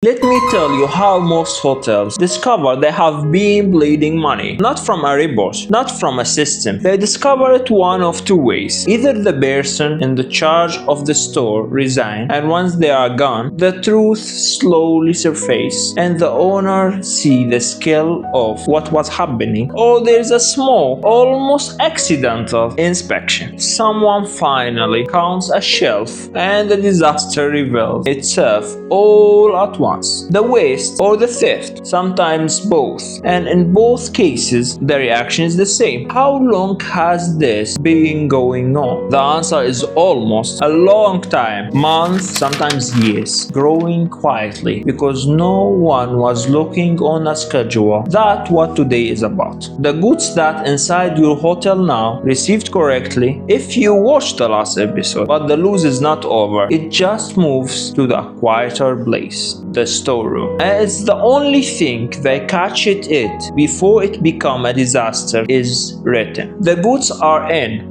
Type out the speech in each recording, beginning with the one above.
Let me tell you how most hotels discover they have been bleeding money. Not from a report, not from a system. They discover it one of two ways. Either the person in the charge of the store resign, and once they are gone, the truth slowly surfaces and the owner see the scale of what was happening, or there's a small, almost accidental inspection. Someone finally counts a shelf and the disaster reveals itself all at once. The waste or the theft, sometimes both, and in both cases the reaction is the same. How long has this been going on? The answer is almost a long time, months, sometimes years, growing quietly because no one was looking on a schedule. That's what today is about. The goods that inside your hotel now received correctly if you watched the last episode, but the lose is not over. It just moves to the quieter place, the storeroom. And it's the only thing they catch it before it become a disaster is written. The goods are in.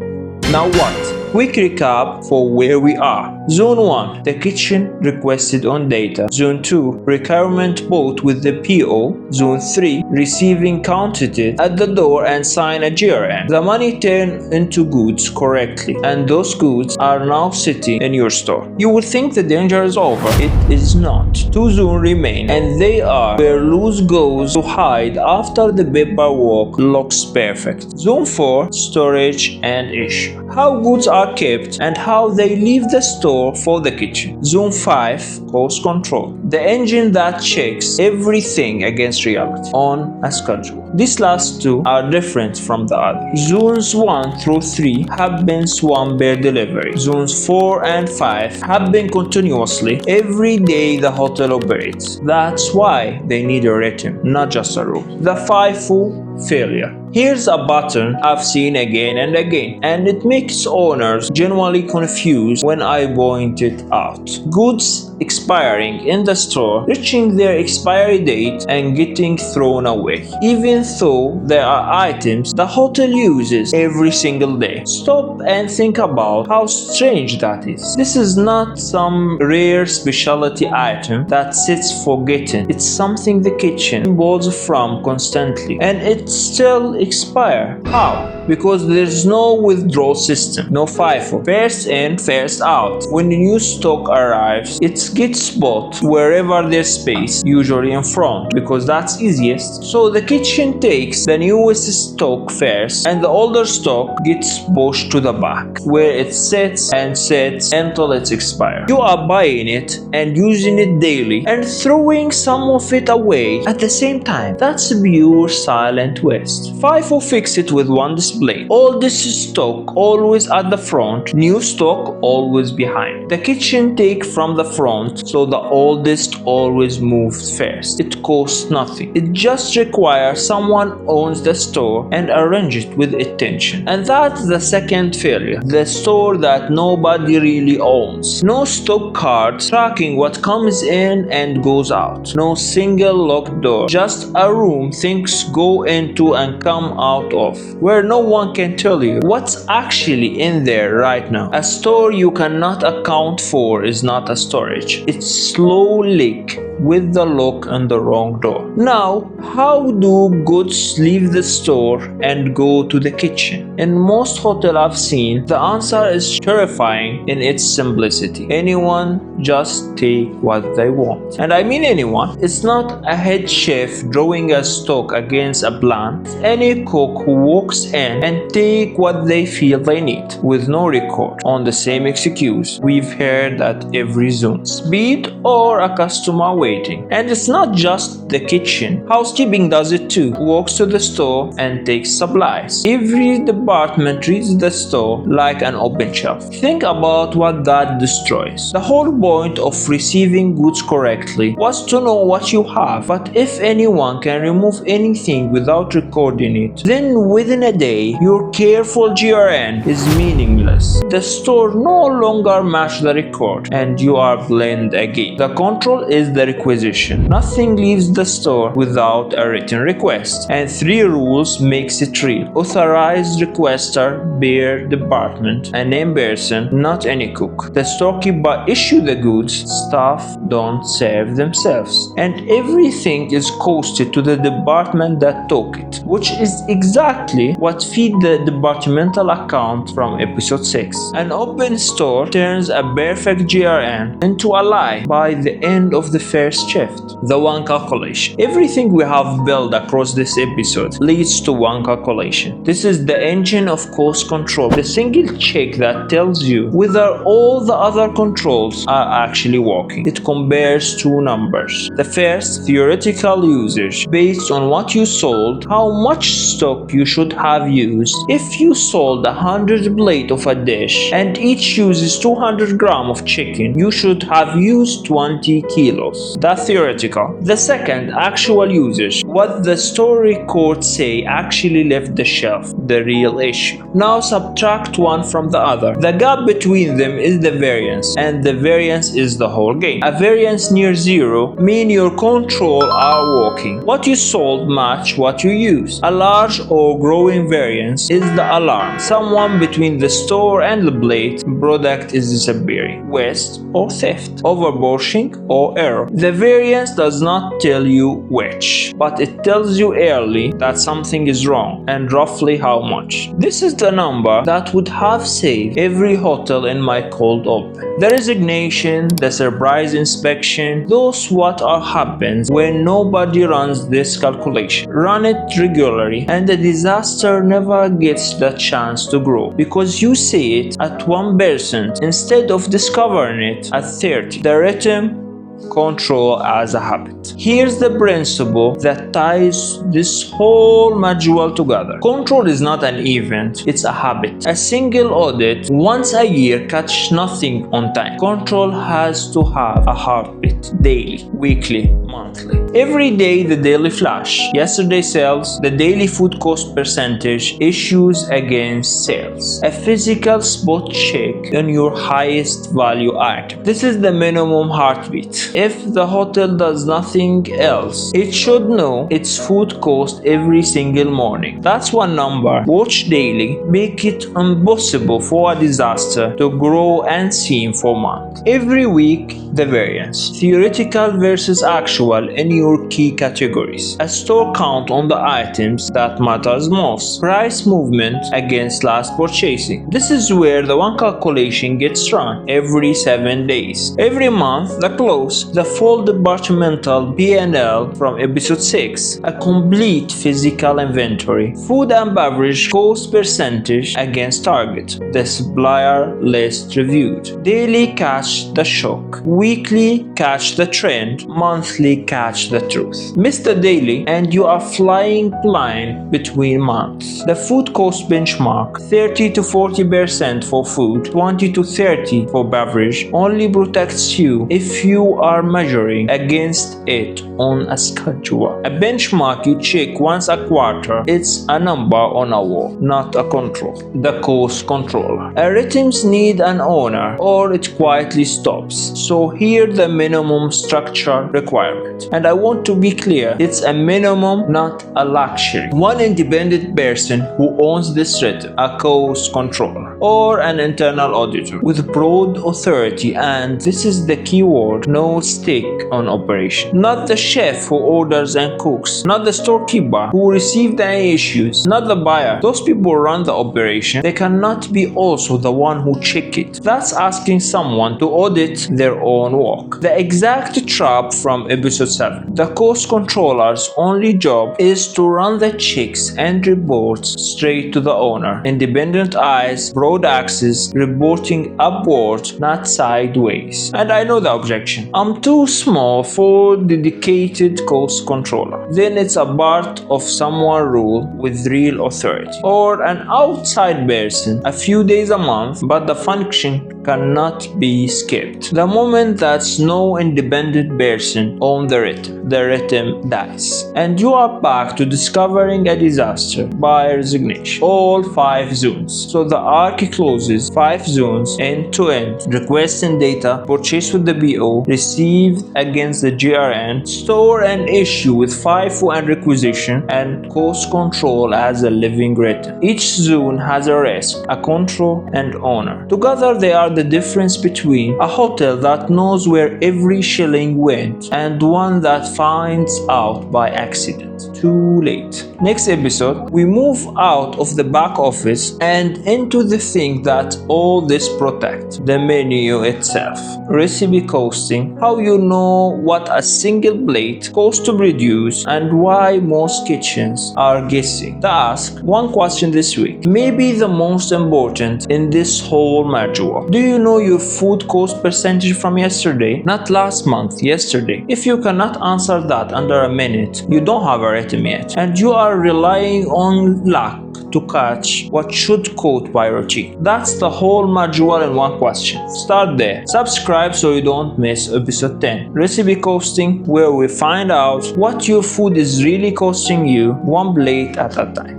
Now what? Quick recap for where we are. Zone 1, the kitchen requested on data. Zone 2, requirement bought with the PO. Zone 3, receiving counted it at the door and sign a GRN. The money turned into goods correctly, and those goods are now sitting in your store. You would think the danger is over. It is not. 2 zones remain, and they are where loose goes to hide after the paperwork looks perfect. Zone 4, storage and issue. How goods are kept and how they leave the store for the kitchen. Zone 5, cost control. The engine that checks everything against reality on a schedule. These last two are different from the others. Zones 1 through 3 have been swamped by delivery. Zones 4 and 5 have been continuously every day the hotel operates. That's why they need a rhythm, not just a rule. The FIFO failure. Here's a button I've seen again and again, and it makes owners genuinely confused when I point it out. Goods expiring in the store, reaching their expiry date and getting thrown away, even though there are items the hotel uses every single day. Stop and think about how strange that is. This is not some rare specialty item that sits forgotten. It's something the kitchen borrows from constantly, and it still expire. How? Because there's no withdrawal system, no FIFO. First in, first out. When the new stock arrives, it gets bought wherever there's space, usually in front, because that's easiest. So the kitchen takes the newest stock first, and the older stock gets pushed to the back, where it sits and sits until it's expired. You are buying it and using it daily, and throwing some of it away at the same time. That's pure silent waste. FIFO fix it with one display. All this stock always at the front, new stock always behind. The kitchen take from the front, so the oldest always moves first. It costs nothing. It just requires someone owns the store and arrange it with attention. And that's the second failure. The store that nobody really owns. No stock card tracking what comes in and goes out. No single locked door. Just a room things go into and come out of, where no one can tell you what's actually in there right now. A store you cannot account for is not a storage. It's slow leak with the lock on the wrong door. Now, how do goods leave the store and go to the kitchen? In most hotels I've seen, the answer is terrifying in its simplicity. Anyone just take what they want. And I mean anyone. It's not a head chef drawing a stock against a plan. It's any cook who walks in and take what they feel they need, with no record, on the same excuse we've heard at every zone. Speed or a customer waiting. And it's not just the kitchen. Housekeeping does it too. Walks to the store and takes supplies. Every department treats the store like an open shelf. Think about what that destroys. The whole point of receiving goods correctly was to know what you have. But if anyone can remove anything without recording it, then within a day your careful GRN is meaningless. The store no longer matches the record and you are blamed again. The control is the requisition. Nothing leaves the store without a written request, and 3 rules makes it real. Authorized request requester bear department, a named person, not any cook. The storekeeper issue the goods, staff don't serve themselves, and everything is costed to the department that took it, which is exactly what feed the departmental account from episode 6. An open store turns a perfect GRN into a lie by the end of the first shift. The one calculation. Everything we have built across this episode leads to one calculation. This is the engine of cost control, the single check that tells you whether all the other controls are actually working. It compares two numbers. The first, theoretical usage, based on what you sold, how much stock you should have used. If you sold 100 plates of a dish and each uses 200 grams of chicken, you should have used 20 kilos. That's theoretical. The second, actual usage, what the store records say actually left the shelf, the real issue. Now subtract one from the other. The gap between them is the variance, and the variance is the whole game. A variance near zero means your control are working. What you sold match what you use. A large or growing variance is the alarm. Someone between the store and the plate product is disappearing. Waste or theft. Overportioning or error. The variance does not tell you which, but it tells you early that something is wrong and roughly how much. This is the number that would have saved every hotel in my cold open. The resignation, the surprise inspection, those what are happens when nobody runs this calculation. Run it regularly and the disaster never gets the chance to grow because you see it at 1% instead of discovering it at 30. The rhythm control as a habit. Here's the principle that ties this whole module together. Control is not an event, it's a habit. A single audit once a year catch nothing on time. Control has to have a heartbeat, daily, weekly, monthly. Every day the daily flash, yesterday sales, the daily food cost percentage, issues against sales. A physical spot check on your highest value item. This is the minimum heartbeat. If the hotel does nothing else, it should know its food cost every single morning. That's one number. Watch daily. Make it impossible for a disaster to grow unseen for months. Every week, the variance. Theoretical versus actual in your key categories. A store count on the items that matters most. Price movement against last purchasing. This is where the one calculation gets run every 7 days. Every month, the close. The full departmental P&L from episode 6, a complete physical inventory, food and beverage cost percentage against target, the supplier list reviewed, daily catch the shock, weekly catch the trend, monthly catch the truth. Miss the daily and you are flying blind between months. The food cost benchmark, 30 to 40% for food, 20 to 30 for beverage, only protects you if you are measuring against it on a schedule. A benchmark you check once a quarter, it's a number on a wall, not a control. The cost controller. A rhythms need an owner or it quietly stops. So here the minimum structure requirement. And I want to be clear, it's a minimum, not a luxury. One independent person who owns this rhythm, a cost controller, or an internal auditor with broad authority, and this is the key word, no stake on operation. Not the chef who orders and cooks, not the storekeeper who received any issues, not the buyer. Those people run the operation. They cannot be also the one who check it. That's asking someone to audit their own work. The exact trap from episode 7. The cost controller's only job is to run the checks and reports straight to the owner. Independent eyes, broad access, reporting upward, not sideways. And I know the objection. I'm too small for dedicated cost controller. Then it's a part of someone rule with real authority. Or an outside person, a few days a month, but the function cannot be skipped. The moment that no independent person owns the rhythm dies. And you are back to discovering a disaster by resignation. All 5 zones. So the arc closes 5 zones end to end. Request and data, purchase with the BO, received against the GRN, store and issue with FIFO and requisition, and cost control as a living rhythm. Each zone has a risk, a control, and owner. Together they are the difference between a hotel that knows where every shilling went and one that finds out by accident. Too late. Next episode, we move out of the back office and into the thing that all this protect, the menu itself. Recipe costing, how you know what a single plate costs to produce and why most kitchens are guessing. To ask one question this week, maybe the most important in this whole module. Do you know your food cost percentage from yesterday? Not last month, yesterday. If you cannot answer that under a minute, you don't have a rhythm yet, and you are relying on luck to catch what should caught by routine. That's the whole module in one question. Start there. Subscribe so you don't miss episode 10. Recipe costing, where we find out what your food is really costing you, one plate at a time.